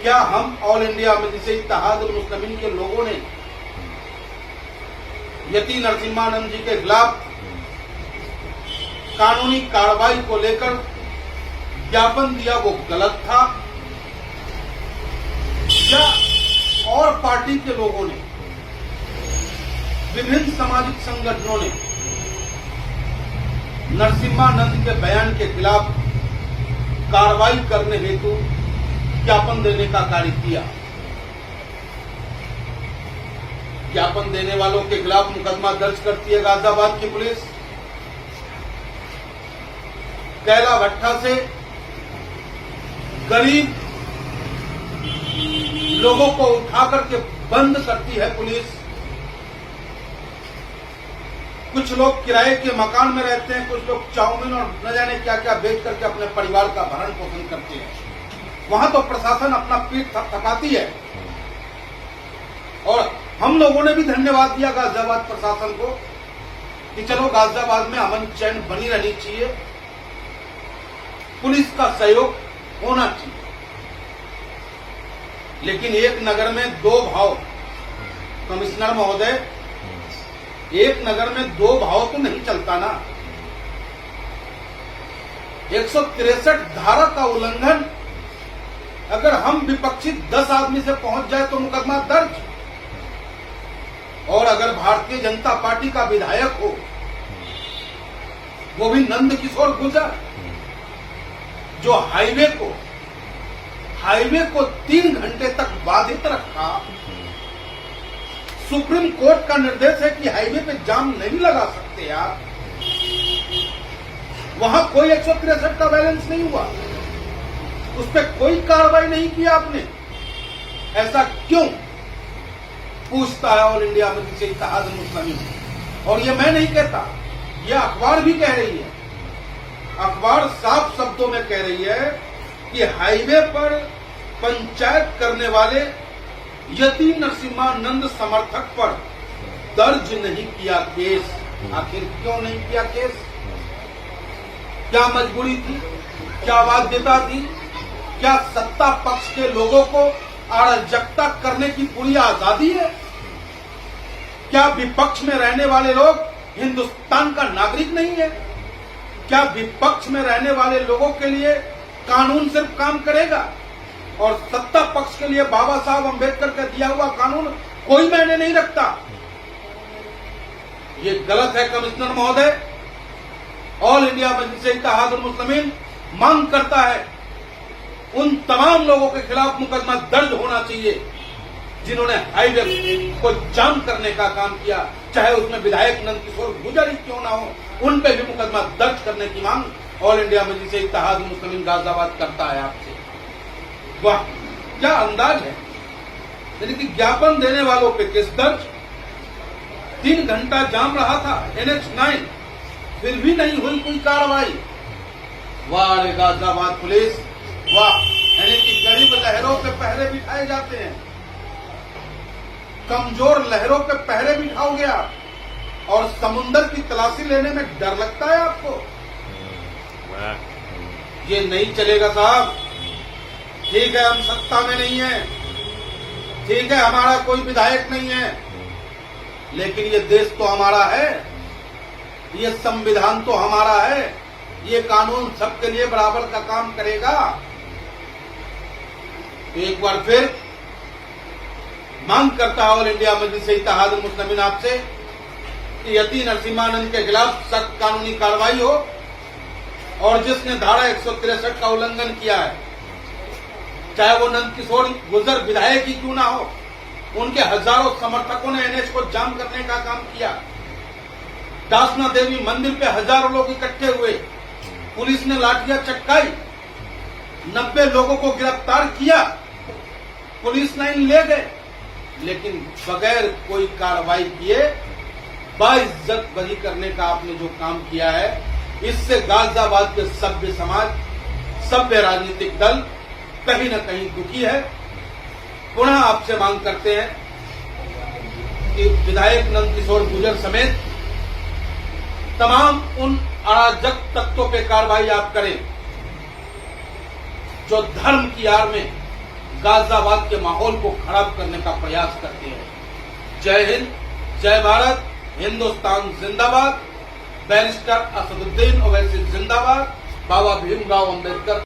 क्या हम all India मजलिस इत्तेहादुल मुस्लिमीन के लोगों ने यती नरसिम्हानंद जी के खिलाफ कानूनी कार्रवाई को लेकर ज्ञापन दिया वो गलत था, या और पार्टी के लोगों ने, विभिन्न सामाजिक संगठनों ने नरसिम्हानंद के बयान के खिलाफ कार्रवाई करने हेतु ज्ञापन देने का कार्य किया। ज्ञापन देने वालों के खिलाफ मुकदमा दर्ज करती है गाजियाबाद की पुलिस। कैला भट्टा से गरीब लोगों को उठा करके बंद करती है पुलिस। कुछ लोग किराए के मकान में रहते हैं, कुछ लोग चाउमीन और न जाने क्या क्या बेच करके अपने परिवार का भरण पोषण करते हैं। वहां तो प्रशासन अपना पीठ थपथपाती है, और हम लोगों ने भी धन्यवाद दिया गाजियाबाद प्रशासन को कि चलो गाजियाबाद में अमन चैन बनी रहनी चाहिए, पुलिस का सहयोग होना चाहिए। लेकिन एक नगर में दो भाव, कमिश्नर महोदय, एक नगर में दो भाव तो नहीं चलता ना। 163 धारा का उल्लंघन, अगर हम विपक्षी 10 आदमी से पहुंच जाए तो मुकदमा दर्ज, और अगर भारतीय जनता पार्टी का विधायक हो, वो भी नंद किशोर गुर्जर, जो हाईवे को 3 घंटे तक बाधित रखा। सुप्रीम कोर्ट का निर्देश है कि हाईवे पे जाम नहीं लगा सकते आप, वहां कोई 163 का बैलेंस नहीं हुआ, उस पर कोई कार्रवाई नहीं की आपने। ऐसा क्यों, पूछता है ऑल इंडिया मजलिस इत्तेहादुल मुस्लिमीन। और ये मैं नहीं कहता, ये अखबार भी कह रही है। अखबार साफ शब्दों में कह रही है कि हाईवे पर पंचायत करने वाले यती नरसिम्हानंद समर्थक पर दर्ज नहीं किया केस। आखिर क्यों नहीं किया केस? क्या मजबूरी थी? क्या बाध्यता थी? क्या सत्ता पक्ष के लोगों को अराजकता करने की पूरी आजादी है? क्या विपक्ष में रहने वाले लोग हिंदुस्तान का नागरिक नहीं है? क्या विपक्ष में रहने वाले लोगों के लिए कानून सिर्फ काम करेगा, और सत्ता पक्ष के लिए बाबा साहब अंबेडकर का दिया हुआ कानून कोई मायने नहीं रखता? ये गलत है कमिश्नर महोदय। ऑल इंडिया मजलिस इत्तेहादुल मुस्लिमीन मांग करता है उन तमाम लोगों के खिलाफ मुकदमा दर्ज होना चाहिए जिन्होंने हाईवे को जाम करने का काम किया, चाहे उसमें विधायक नंद किशोर गुर्जर ही क्यों ना हो, उन पर भी मुकदमा दर्ज करने की मांग ऑल इंडिया मजलिस इत्तेहादुल मुस्लिमीन गाजियाबाद करता है आपसे। वाह, क्या अंदाज है। यानी कि ज्ञापन देने वालों पे केस दर्ज, 3 घंटा जाम रहा था NH9, फिर भी नहीं हुई कोई कार्रवाई। वाह रे गाजियाबाद पुलिस, वाह। यानी कि गरीब लहरों पे पहरे बिठाए जाते हैं, कमजोर लहरों पे पहरे बिठाओगे आप, और समुंदर की तलाशी लेने में डर लगता है आपको। ये नहीं चलेगा साहब। ठीक है, हम सत्ता में नहीं है, ठीक है, हमारा कोई विधायक नहीं है, लेकिन ये देश तो हमारा है, ये संविधान तो हमारा है, ये कानून सबके लिए बराबर का काम करेगा। तो एक बार फिर मांग करता है ऑल इंडिया मजलिस इत्तेहादुल मुस्लिमीन आपसे कि यती नरसिम्हानंद के खिलाफ सख्त कानूनी कार्रवाई हो, और जिसने धारा 163 का उल्लंघन किया है, चाहे वो नंद किशोर गुर्जर विधायक ही क्यों ना हो, उनके हजारों समर्थकों ने NH को जाम करने का काम किया। दासना देवी मंदिर पे हजारों लोग इकट्ठे हुए, पुलिस ने लाठियां चटकाई, 90 लोगों को गिरफ्तार किया, पुलिस लाइन ले गए, लेकिन बगैर कोई कार्रवाई किए बाइज्जत बरी करने का आपने जो काम किया है, इससे गाजियाबाद के सभ्य समाज, सभ्य राजनीतिक दल कहीं न कहीं दुखी है। पुनः आपसे मांग करते हैं कि विधायक नंद किशोर गुर्जर समेत तमाम उन अराजक तत्वों पे कार्रवाई आप करें जो धर्म की आड़ में गाजियाबाद के माहौल को खराब करने का प्रयास करती है। जय हिंद, जय भारत, हिंदुस्तान जिंदाबाद। बैरिस्टर असदुद्दीन ओवैसी जिंदाबाद। बाबा भीमराव अंबेडकर